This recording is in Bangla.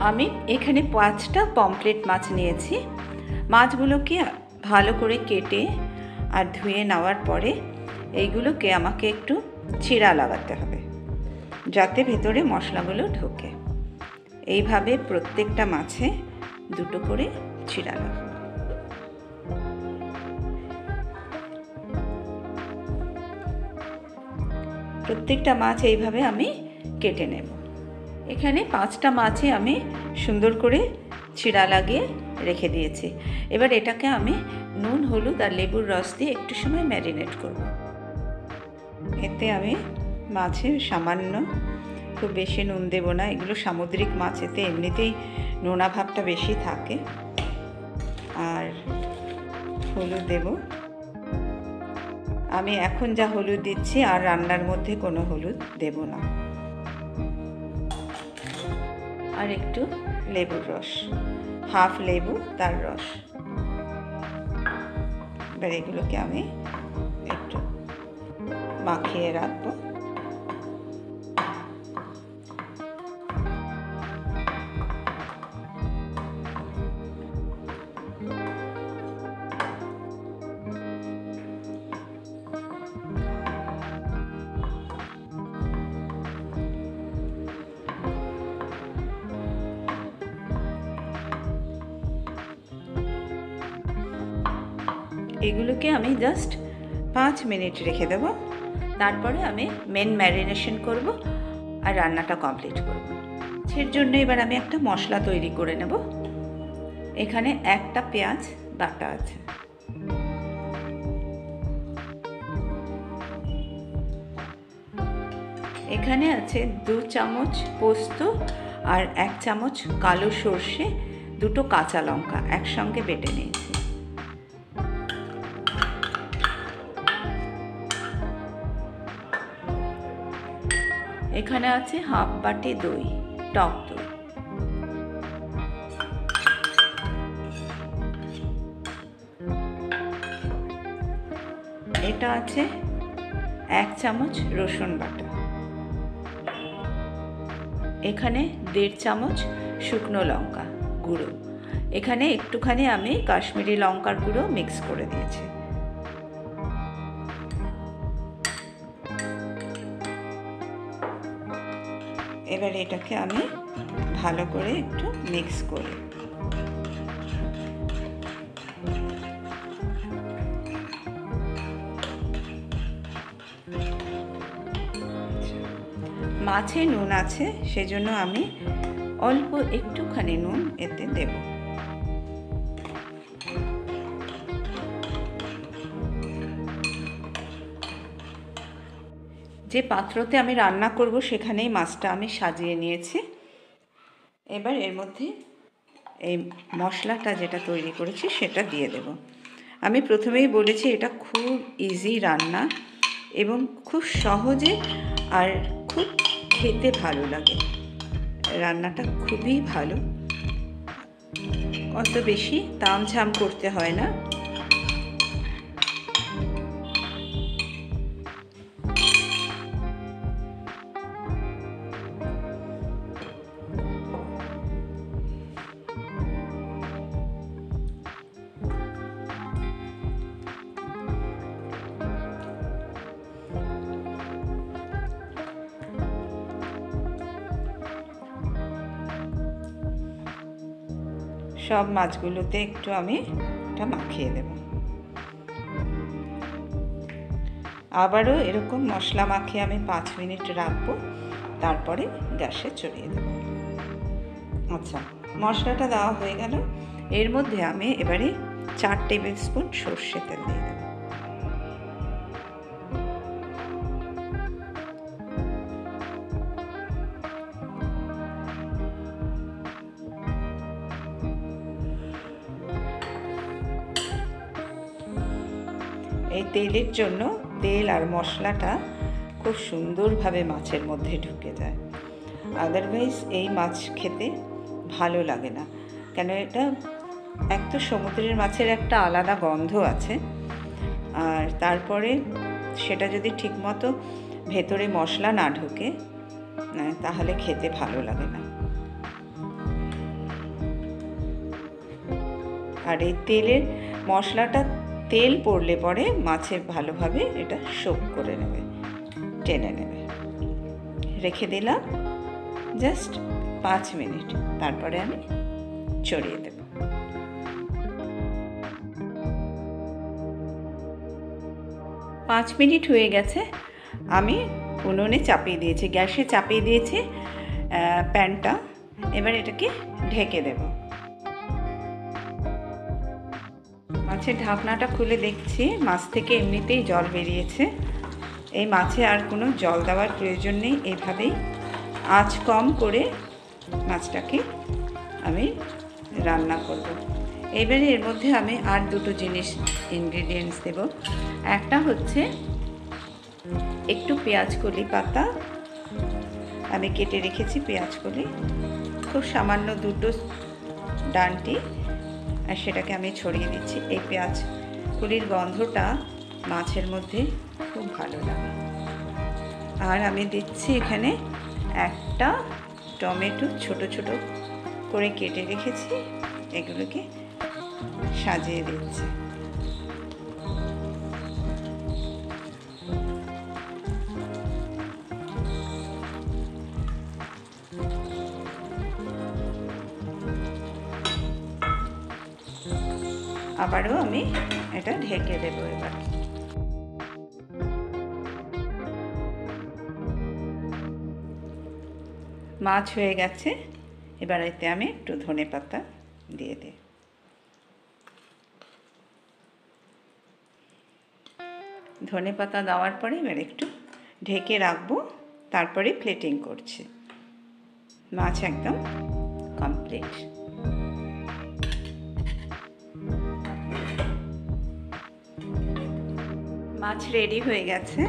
আমি এখানে 5টা পমফ্রেট মাছ নিয়েছি। মাছগুলোকে ভালো করে কেটে আর ধুয়ে নেওয়ার পরে এইগুলোকে আমাকে একটু চিড়া লাগাতে হবে যাতে ভেতরে মশলাগুলো ঢোকে। এইভাবে প্রত্যেকটা মাছে 2টো করে চিড়া লাগাবো। প্রত্যেকটা মাছ এইভাবে আমি কেটে নেব। এখানে 5টা মাছই আমি সুন্দর করে চিড়া লাগিয়ে রেখে দিয়েছি। এবার এটাকে আমি নুন, হলুদ আর লেবুর রস দিয়ে একটু সময় ম্যারিনেট করব। এতে আমি মাছে সামান্য, খুব বেশি নুন দেব না, এগুলো সামুদ্রিক মাছ, এতে এমনিতেই নোনা ভাবটা বেশি থাকে। আর হলুদ দেব, আমি এখন যা হলুদ দিচ্ছি আর রান্নার মধ্যে কোনো হলুদ দেব না। আর একটু লেবুর রস, হাফ লেবু তার রস। এবার এগুলোকে আমি একটু মাখিয়ে রাখবো। এগুলোকে আমি জাস্ট 5 মিনিট রেখে দেব। তারপরে আমি মেন ম্যারিনেশন করব আর রান্নাটা কমপ্লিট করব। এর জন্য এবার আমি একটা মশলা তৈরি করে নেব। এখানে একটা পেঁয়াজ বাটা আছে, এখানে আছে 2 চামচ পোস্ত আর 1 চামচ কালো সর্ষে, 2টো কাঁচা লঙ্কা একসঙ্গে বেটে নিয়েছি। এখানে আছে হাফ বাটি দই, টক দই। এটা আছে 1 চামচ রসুন বাটা। এখানে 1.5 চামচ শুকনো লঙ্কা গুঁড়ো। এখানে একটুখানি আমি কাশ্মীরি লঙ্কার গুঁড়ো মিক্স করে দিয়েছি। এবার এটাকে আমি ভালো করে একটু মিক্স করি। মাছে নুন আছে, সেজন্য আমি অল্প একটুখানি নুন এতে দেব। যে পাত্রতে আমি রান্না করব সেখানেই মাছটা আমি সাজিয়ে নিয়েছি। এবার এর মধ্যে এই মশলাটা যেটা তৈরি করেছি সেটা দিয়ে দেব। আমি প্রথমেই বলেছি এটা খুব ইজি রান্না এবং খুব সহজে আর খুব খেতে ভালো লাগে। রান্নাটা খুবই ভালো, অত বেশি তামঝাম করতে হয় না। সব মাছগুলোতে একটু আমি এটা মাখিয়ে দেব। আবারও এরকম মশলা মাখিয়ে আমি 5 মিনিট রাখবো, তারপরে গ্যাসে চড়িয়ে দেব। আচ্ছা, মশলাটা দেওয়া হয়ে গেল। এর মধ্যে আমি এবারে 4 টেবিল স্পুন সর্ষে তেল দিয়ে দেব। এই তেলের জন্য তেল আর মশলাটা খুব সুন্দরভাবে মাছের মধ্যে ঢুকে যায়। আদারওয়াইজ এই মাছ খেতে ভালো লাগে না, কেন এটা এক তো সমুদ্রের মাছের একটা আলাদা গন্ধ আছে, আর তারপরে সেটা যদি ঠিকমতো ভেতরে মশলা না ঢোকে তাহলে খেতে ভালো লাগে না। আর এই তেলের মশলাটা তেল পড়লে পরে মাছে ভালোভাবে এটা সোক করে নেবে, টেনে নেবে। রেখে দিলাম জাস্ট 5 মিনিট, তারপরে আমি ছড়িয়ে দেব। পাঁচ মিনিট হয়ে গেছে, আমি উনুনে চাপিয়ে দিয়েছি, গ্যাসে চাপিয়ে দিয়েছি প্যানটা। এবার এটাকে ঢেকে দেব। মাছের ঢাকনাটা খুলে দেখছি মাছ থেকে এমনিতেই জল বেরিয়েছে। এই মাছে আর কোনো জল দেওয়ার প্রয়োজন নেই। এইভাবেই আঁচ কম করে মাছটাকে আমি রান্না করব। এবারে এর মধ্যে আমি আর দুটো জিনিস ইনগ্রেডিয়েন্টস দেব। একটা হচ্ছে একটু পেঁয়াজ কলি পাতা আমি কেটে রেখেছি, পেঁয়াজ কলি খুব সামান্য দুটো ডান্টি, আর সেটাকে আমি ছড়িয়ে দিচ্ছি। এই পেঁয়াজ কলির গন্ধটা মাছের মধ্যে খুব ভালো লাগে। আর আমি দিচ্ছি এখানে একটা টমেটো ছোট ছোট করে কেটে রেখেছি, এগুলোকে সাজিয়ে দিচ্ছি। আবারও আমি এটা ঢেকে দেব। এবার মাছ হয়ে গেছে, এবার এতে আমি একটু ধনেপাতা দিয়ে দিই। ধনেপাতা দেওয়ার পরে এবার একটু ঢেকে রাখবো, তারপরে প্লেটিং করছি। মাছ একদম কমপ্লিট। মাছ রেডি হয়ে গেছে।